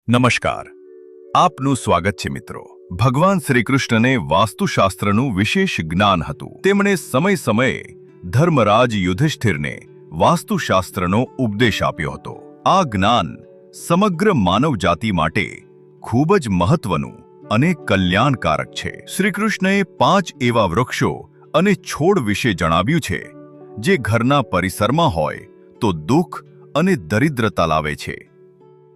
નમસ્કાર, આપનું સ્વાગત છે મિત્રો। ભગવાન શ્રી કૃષ્ણને વાસ્તુશાસ્ત્રનું વિશેષ જ્ઞાન હતું। તેમણે સમયે ધર્મરાજ યુધિષ્ઠિરને વાસ્તુશાસ્ત્રનો ઉપદેશ આપ્યો હતો। આ જ્ઞાન સમગ્ર માનવજાતિ માટે ખૂબ જ મહત્વનું અને કલ્યાણકારક છે। શ્રી કૃષ્ણએ 5 એવા વૃક્ષો અને છોડ વિશે જણાવ્યું છે જે ઘરના પરિસરમાં હોય તો દુઃખ અને દરિદ્રતા લાવે છે।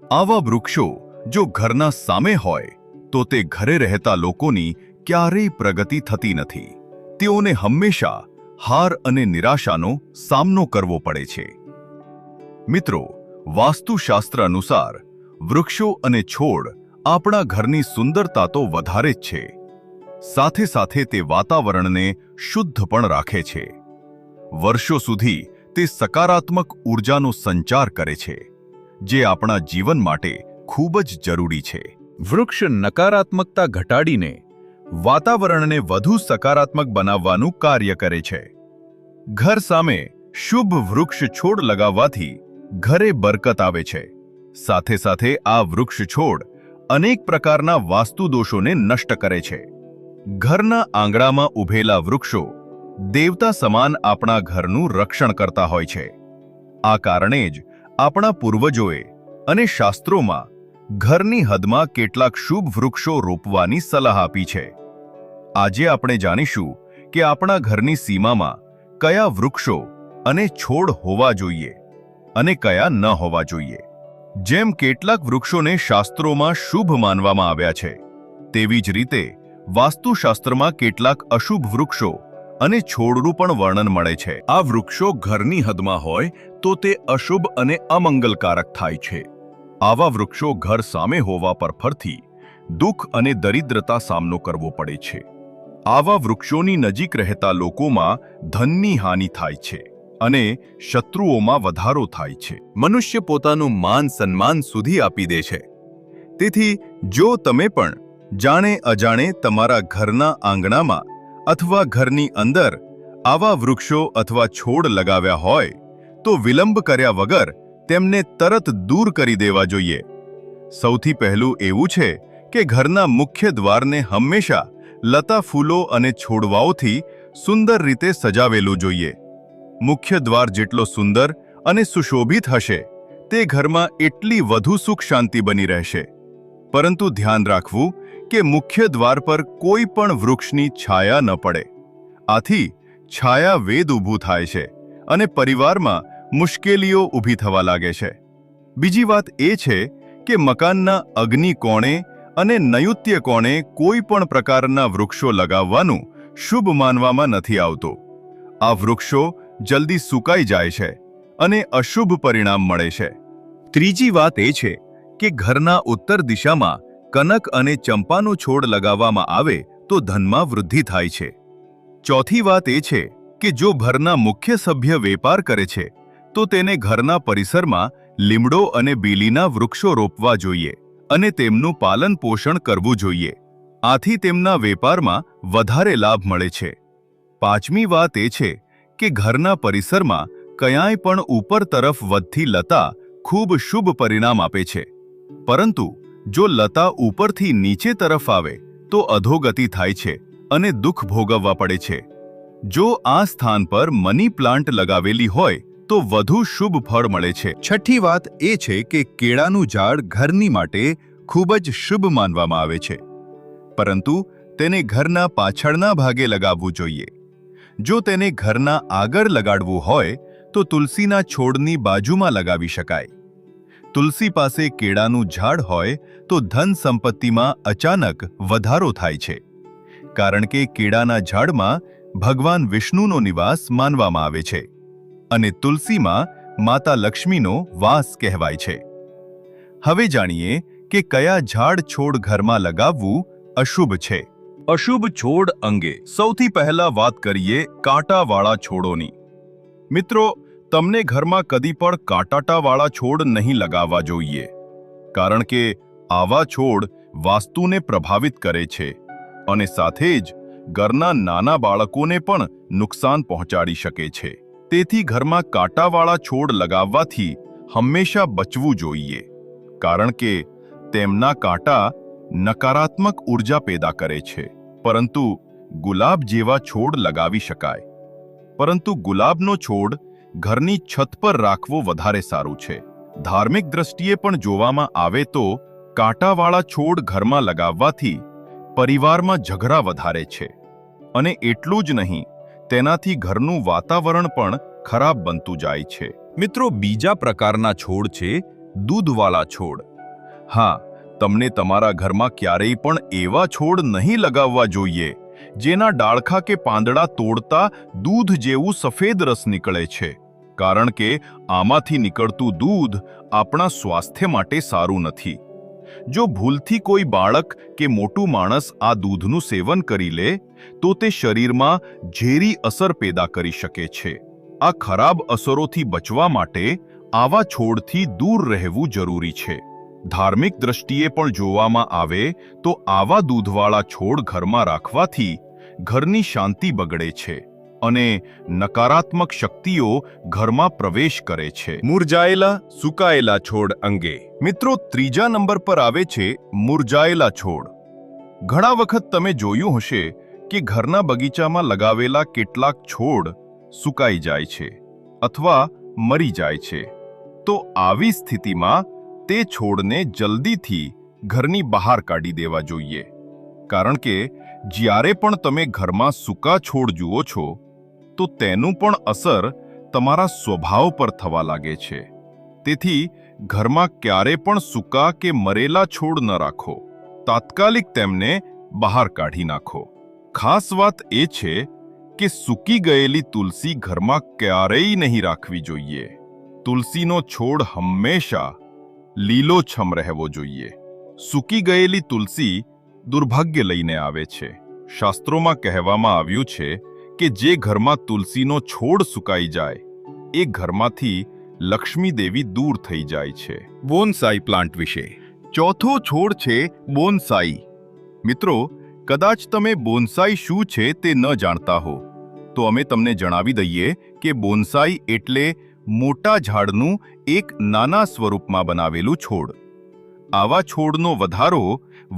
આવા વૃક્ષો જો ઘરના સામે હોય તો તે ઘરે રહેતા લોકોની ક્યારેય પ્રગતિ થતી નથી। તેઓને હંમેશા હાર અને નિરાશાનો સામનો કરવો પડે છે। મિત્રો, વાસ્તુશાસ્ત્ર અનુસાર વૃક્ષો અને છોડ આપણા ઘરની સુંદરતા તો વધારે જ છે, સાથે સાથે તે વાતાવરણને શુદ્ધ પણ રાખે છે। વર્ષો સુધી તે સકારાત્મક ઉર્જાનો સંચાર કરે છે, જે આપણા જીવન માટે ખૂબ જ જરૂરી છે। વૃક્ષ નકારાત્મકતા ઘટાડીને વાતાવરણને વધુ સકારાત્મક બનાવવાનું કાર્ય કરે છે। ઘર સામે શુભ વૃક્ષ છોડ લગાવવાથી ઘરે બરકત આવે છે। સાથે સાથે આ વૃક્ષ છોડ અનેક પ્રકારના વાસ્તુ દોષોને નષ્ટ કરે છે। ઘરના આંગણામાં ઉભેલા વૃક્ષો દેવતા સમાન આપણા ઘરનું રક્ષણ કરતા હોય છે। આ કારણે જ આપણા પૂર્વજોએ અને શાસ્ત્રોમાં ઘરની હદમાં કેટલાક શુભ વૃક્ષો રોપવાની સલાહ આપી છે। આજે આપણે જાણીશું કે આપણા ઘરની સીમામાં કયા વૃક્ષો અને છોડ હોવા જોઈએ અને કયા ન હોવા જોઈએ। જેમ કેટલાક વૃક્ષોને શાસ્ત્રોમાં શુભ માનવામાં આવ્યા છે, તેવી જ રીતે વાસ્તુશાસ્ત્રમાં કેટલાક અશુભ વૃક્ષો અને છોડનું પણ વર્ણન મળે છે। આ વૃક્ષો ઘરની હદમાં હોય તો તે અશુભ અને અમંગલકારક થાય છે। આવા વૃક્ષો ઘર સામે હોવા પર ફરથી દુઃખ અને દરિદ્રતા સામનો કરવો પડે છે। આવા વૃક્ષોની નજીક રહેતા લોકોમાં ધનની હાનિ થાય છે અને શત્રુઓમાં વધારો થાય છે। મનુષ્ય પોતાનું માન સન્માન સુધી આપી દે છે। તેથી જો તમે પણ જાણે અજાણે તમારા ઘરના આંગણામાં અથવા ઘરની અંદર આવા વૃક્ષો અથવા છોડ લગાવ્યા હોય તો વિલંબ કર્યા વગર તેમને તરત દૂર કરી દેવા જોઈએ। સૌથી પહેલું એવું છે કે ઘરના મુખ્ય દ્વારને હંમેશા લતા ફૂલો અને છોડવાઓથી સુંદર રીતે સજાવેલું જોઈએ। મુખ્ય દ્વાર જેટલો સુંદર અને સુશોભિત હશે તે ઘરમાં એટલી વધુ સુખ શાંતિ બની રહેશે। પરંતુ ધ્યાન રાખવું કે મુખ્ય દ્વાર પર કોઈ પણ વૃક્ષની છાયા ન પડે। આથી છાયા વેદ ઊભું થાય છે અને પરિવારમાં મુશ્કેલીઓ ઊભી થવા લાગે છે। બીજી વાત એ છે કે મકાનના અગ્નિ કોણે અને નૈઋત્ય કોણે કોઈ પણ પ્રકારના વૃક્ષો લગાવવાનું શુભ માનવામાં નથી આવતું। આ વૃક્ષો જલ્દી સુકાઈ જાય છે અને અશુભ પરિણામ મળે છે। ત્રીજી વાત એ છે કે ઘરના ઉત્તર દિશામાં કનક અને ચંપાનો છોડ લગાવવામાં આવે તો ધનમાં વૃદ્ધિ થાય છે। ચોથી વાત એ છે કે જો ઘરના મુખ્ય સભ્ય વેપાર કરે છે તો તેને ઘરના પરિસરમાં લીમડો અને બીલીના વૃક્ષો રોપવા જોઈએ અને તેમનું પાલન પોષણ કરવું જોઈએ। આથી તેમના વેપારમાં વધારે લાભ મળે છે। પાંચમી વાત એ છે કે ઘરના પરિસરમાં ક્યાંય પણ ઉપર તરફ વધતી લતા ખૂબ શુભ પરિણામ આપે છે, પરંતુ જો લતા ઉપરથી નીચે તરફ આવે તો અધોગતિ થાય છે અને દુઃખ ભોગવવા પડે છે। જો આ સ્થાન પર મની પ્લાન્ટ લગાવેલી હોય તો વધુ શુભ ફળ મળે છે। છઠ્ઠી વાત એ છે કે કેળાનું ઝાડ ઘરની માટે ખૂબ જ શુભ માનવામાં આવે છે, પરંતુ તેને ઘરના પાછળના ભાગે લગાવવું જોઈએ। જો તેને ઘરના આગળ લગાડવું હોય તો તુલસીના છોડની બાજુમાં લગાવી શકાય। તુલસી પાસે કેળાનું ઝાડ હોય તો ધન સંપત્તિમાં અચાનક વધારો થાય છે, કારણ કે કેળાના ઝાડમાં ભગવાન વિષ્ણુનો નિવાસ માનવામાં આવે છે અને તુલસીમાં માતા લક્ષ્મીનો વાસ કહેવાય છે। હવે જાણીએ કે કયા ઝાડ છોડ ઘરમાં લગાવવું અશુભ છે। અશુભ છોડ અંગે સૌથી પહેલા વાત કરીએ કાંટાવાળા છોડોની। મિત્રો, તમને ઘરમાં કદી પણ કાંટાવાળા છોડ નહીં લગાવવા જોઈએ, કારણ કે આવા છોડ વાસ્તુને પ્રભાવિત કરે છે અને સાથે જ ઘરના નાના બાળકોને પણ નુકસાન પહોંચાડી શકે છે। તેથી ઘરમાં કાંટાવાળા છોડ લગાવવાથી હંમેશા બચવું જોઈએ, કારણ કે તેમના કાંટા નકારાત્મક ઉર્જા પેદા કરે છે. પરંતુ ગુલાબ જેવા છોડ લગાવી શકાય. પરંતુ ગુલાબનો છોડ ઘરની છત પર રાખવો વધારે સારું છે. ધાર્મિક દ્રષ્ટિએ પણ જોવામાં આવે તો કાંટાવાળા છોડ ઘરમાં લગાવવાથી પરિવારમાં ઝઘડા વધારે છે. અને એટલું જ નહીં, તેનાથી ઘરનું વાતાવરણ પણ ખરાબ બનતું જાય છે. મિત્રો, બીજા પ્રકારના છોડ છે દૂધવાળા છોડ. હા, તમને તમારા ઘરમાં ક્યારેય પણ એવા છોડ નહીં લગાવવા જોઈએ જેના ડાળખા કે પાંદડા તોડતા દૂધ જેવું સફેદ રસ નીકળે છે. કારણ કે આમાંથી નીકળતું દૂધ આપણા સ્વાસ્થ્ય માટે સારું નથી. જો ભૂલથી કોઈ બાળક કે મોટું માણસ આ દૂધનું સેવન કરી લે તો તે શરીરમાં ઝેરી અસર પેદા કરી શકે છે. આ ખરાબ અસરોથી બચવા માટે આવા છોડથી દૂર રહેવું જરૂરી છે. ધાર્મિક દ્રષ્ટિએ પણ જોવામાં આવે તો આવા દૂધવાળા છોડ ઘરમાં રાખવાથી ઘરની શાંતિ બગડે છે અને નકારાત્મક શક્તિઓ ઘરમાં પ્રવેશ કરે છે. મુરઝાયેલા સુકાયેલા છોડ અંગે મિત્રો, ત્રીજા નંબર પર આવે છે મુરઝાયેલા છોડ. ઘણા વખત તમે જોયું હશે કે ઘરના બગીચામાં લગાવેલા કેટલાક છોડ સુકાઈ જાય છે અથવા મરી જાય છે. તો આવી સ્થિતિમાં તે છોડને જલ્દીથી ઘરની બહાર કાઢી દેવા જોઈએ. કારણ કે જ્યારે પણ તમે ઘરમાં સૂકા છોડ જુઓ છો તો તેનું પણ અસર તમારા સ્વભાવ પર થવા લાગે છે. તેથી ઘરમાં ક્યારે પણ સૂકા કે મરેલા છોડ ન રાખો. તાત્કાલિક તેમને બહાર કાઢી નાખો. ખાસ વાત એ છે કે સૂકી ગયેલી તુલસી ઘરમાં ક્યારેય નહીં રાખવી જોઈએ. તુલસીનો છોડ હંમેશા લીલોછમ રહેવો જોઈએ. સૂકી ગયેલી તુલસી દુર્ભાગ્ય લઈને આવે છે. શાસ્ત્રોમાં કહેવામાં આવ્યું છે કે જે ઘરમાં તુલસીનો છોડ સુકાઈ જાય એ ઘરમાંથી લક્ષ્મી દેવી દૂર થઈ જાય છે. બોનસાઈ પ્લાન્ટ વિશે ચોથો છોડ છે બોનસાઈ. મિત્રો, કદાચ તમે બોનસાઈ શું છે તે ન જાણતા હો તો અમે તમને જણાવી દઈએ કે બોનસાઈ એટલે મોટા ઝાડનું એક નાના સ્વરૂપમાં બનાવેલું છોડ. આવા છોડનો વધારો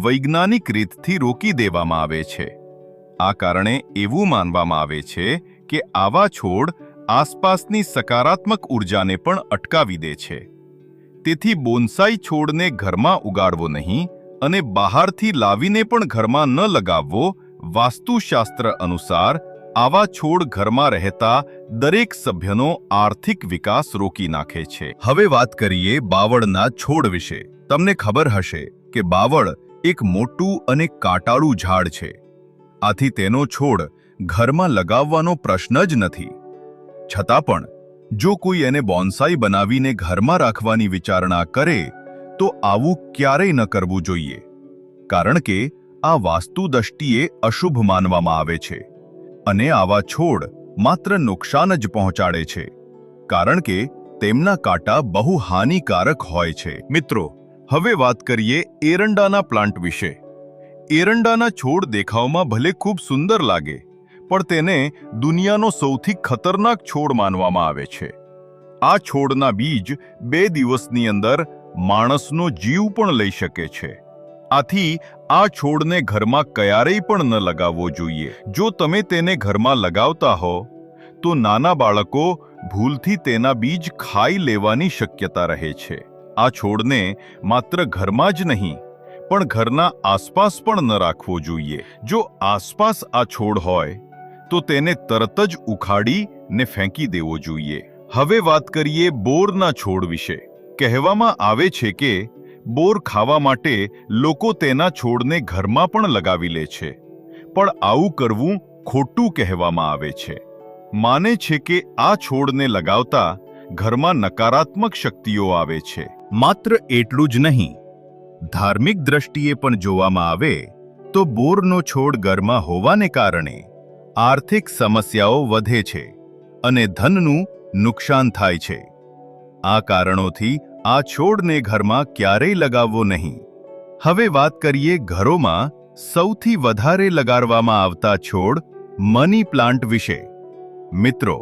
વૈજ્ઞાનિક રીતથી રોકી દેવામાં આવે છે. આ કારણે એવું માનવામાં આવે છે કે આવા છોડ આસપાસની સકારાત્મક ઉર્જાને પણ અટકાવી દે છે. તેથી બોનસાઈ છોડને ઘરમાં ઉગાડવો નહીં અને બહારથી લાવીને પણ ઘરમાં ન લગાવવો. વાસ્તુશાસ્ત્ર અનુસાર આવા છોડ ઘરમાં રહેતા દરેક સભ્યનો આર્થિક વિકાસ રોકી નાખે છે. હવે વાત કરીએ બાવળના છોડ વિશે. તમને ખબર હશે કે બાવળ એક મોટું અને કાંટાળું ઝાડ છે. આથી તેનો છોડ ઘરમાં લગાવવાનો પ્રશ્ન જ નથી. છતાં પણ જો કોઈ એને બોન્સાઈ બનાવીને ઘરમાં રાખવાની વિચારણા કરે તો આવું ક્યારેય ન કરવું જોઈએ. કારણ કે આ વાસ્તુ દ્રષ્ટિએ અશુભ માનવામાં આવે છે અને આવા છોડ માત્ર નુકસાન જ પહોંચાડે છે. કારણ કે તેમના કાંટા બહુ હાનિકારક હોય છે. મિત્રો, હવે વાત કરીએ એરંડાના પ્લાન્ટ વિશે. એરંડાના છોડ દેખાવમાં ભલે ખૂબ સુંદર લાગે પણ તેને દુનિયાનો સૌથી ખતરનાક છોડ માનવામાં આવે છે. આ છોડના બીજ 2 દિવસની અંદર માણસનો જીવ પણ લઈ શકે છે. આથી આ છોડને ઘરમાં ક્યારેય પણ ન લગાવવો જોઈએ. જો તમે તેને ઘરમાં લગાવતા હો તો નાના બાળકો ભૂલથી તેના બીજ ખાઈ લેવાની શક્યતા રહે છે. આ છોડને માત્ર ઘરમાં જ નહીં પણ ઘરના આસપાસ પણ ન રાખવો જોઈએ. જો આસપાસ આ છોડ હોય તો તેને તરત જ ઉખાડીને ફેંકી દેવો જોઈએ. હવે વાત કરીએ બોરના છોડ વિશે. કહેવામાં આવે છે કે બોર ખાવા માટે લોકો તેના છોડને ઘરમાં પણ લગાવી લે છે. પણ આવું કરવું ખોટું કહેવામાં આવે છે. માને છે કે આ છોડને લગાવતા ઘરમાં નકારાત્મક શક્તિઓ આવે છે. માત્ર એટલું જ નહીં, ધાર્મિક દ્રષ્ટિએ પણ જોવામાં આવે તો બોરનો છોડ ઘરમાં હોવાને કારણે આર્થિક સમસ્યાઓ વધે છે અને ધનનું નુકસાન થાય છે. આ કારણોથી આ છોડને ઘરમાં ક્યારેય લગાવવો નહીં. હવે વાત કરીએ ઘરોમાં સૌથી વધારે લગાડવામાં આવતા છોડ મની પ્લાન્ટ વિશે. મિત્રો,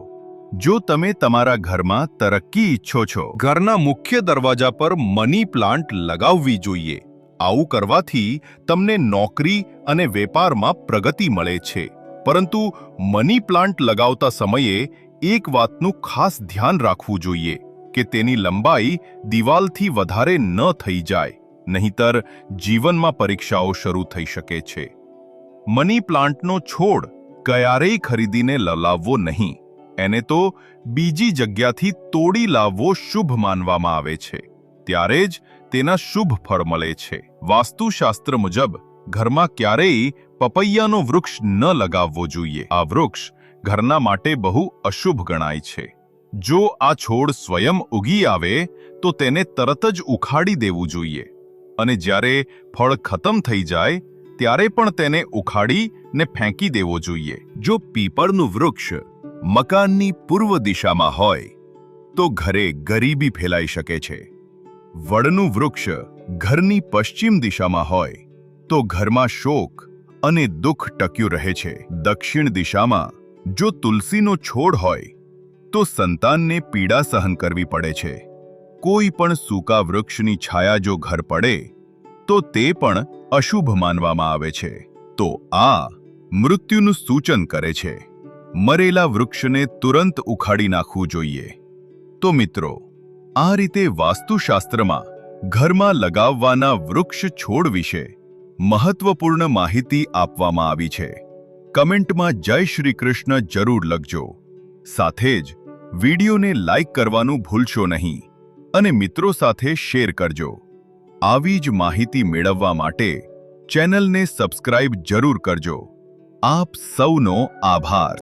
જો તમે તમારા ઘરમાં તરક્કી ઈચ્છો છો, ઘરના મુખ્ય દરવાજા પર મની પ્લાન્ટ લગાવવી જોઈએ. આવું કરવાથી તમને નોકરી અને વેપારમાં પ્રગતિ મળે છે, પરંતુ મની પ્લાન્ટ લગાવતા સમયે એક વાતનું ખાસ ધ્યાન રાખવું જોઈએ કે તેની લંબાઈ દિવાલથી વધારે ન થઈ જાય, નહીંતર જીવનમાં પરીક્ષાઓ શરૂ થઈ શકે છે. મની પ્લાન્ટનો છોડ ક્યારેય ખરીદીને લાવવો નહીં. એને તો બીજી જગ્યાથી તોડી લાવવો શુભ માનવામાં આવે છે. ત્યારે જ તેના શુભ ફળ મળે છે. વાસ્તુશાસ્ત્ર મુજબ ઘરમાં ક્યારેય પપૈયાનો વૃક્ષ ન લગાવવો જોઈએ. આ વૃક્ષ ઘરના માટે બહુ અશુભ ગણાય છે. જો આ છોડ સ્વયં ઉગી આવે તો તેને તરત જ ઉખાડી દેવું જોઈએ, અને જ્યારે ફળ ખતમ થઈ જાય ત્યારે પણ તેને ઉખાડીને ફેંકી દેવો જોઈએ. જો પીપળનું વૃક્ષ મકાનની પૂર્વ દિશામાં હોય તો ઘરે ગરીબી ફેલાઈ શકે છે. વડનું વૃક્ષ ઘરની પશ્ચિમ દિશામાં હોય તો ઘરમાં શોક અને દુઃખ ટક્યું રહે છે. દક્ષિણ દિશામાં જો તુલસીનો છોડ હોય તો સંતાનને પીડા સહન કરવી પડે છે. કોઈ પણ સૂકા વૃક્ષની છાયા જો ઘર પડે તો તે પણ અશુભ માનવામાં આવે છે. તો આ મૃત્યુનું સૂચન કરે છે. મરેલા વૃક્ષને તુરંત ઉખાડી નાખવું જોઈએ. તો મિત્રો, આ રીતે વાસ્તુશાસ્ત્રમાં ઘરમાં લગાવવાના વૃક્ષ છોડ વિશે મહત્વપૂર્ણ માહિતી આપવામાં આવી છે. કમેન્ટમાં જય શ્રી કૃષ્ણ જરૂર લખજો. સાથે જ વિડીયોને લાઈક કરવાનું ભૂલશો નહીં અને મિત્રો સાથે શેર કરજો. આવી જ માહિતી મેળવવા માટે ચેનલને સબસ્ક્રાઇબ જરૂર કરજો. આપ સૌનો આભાર.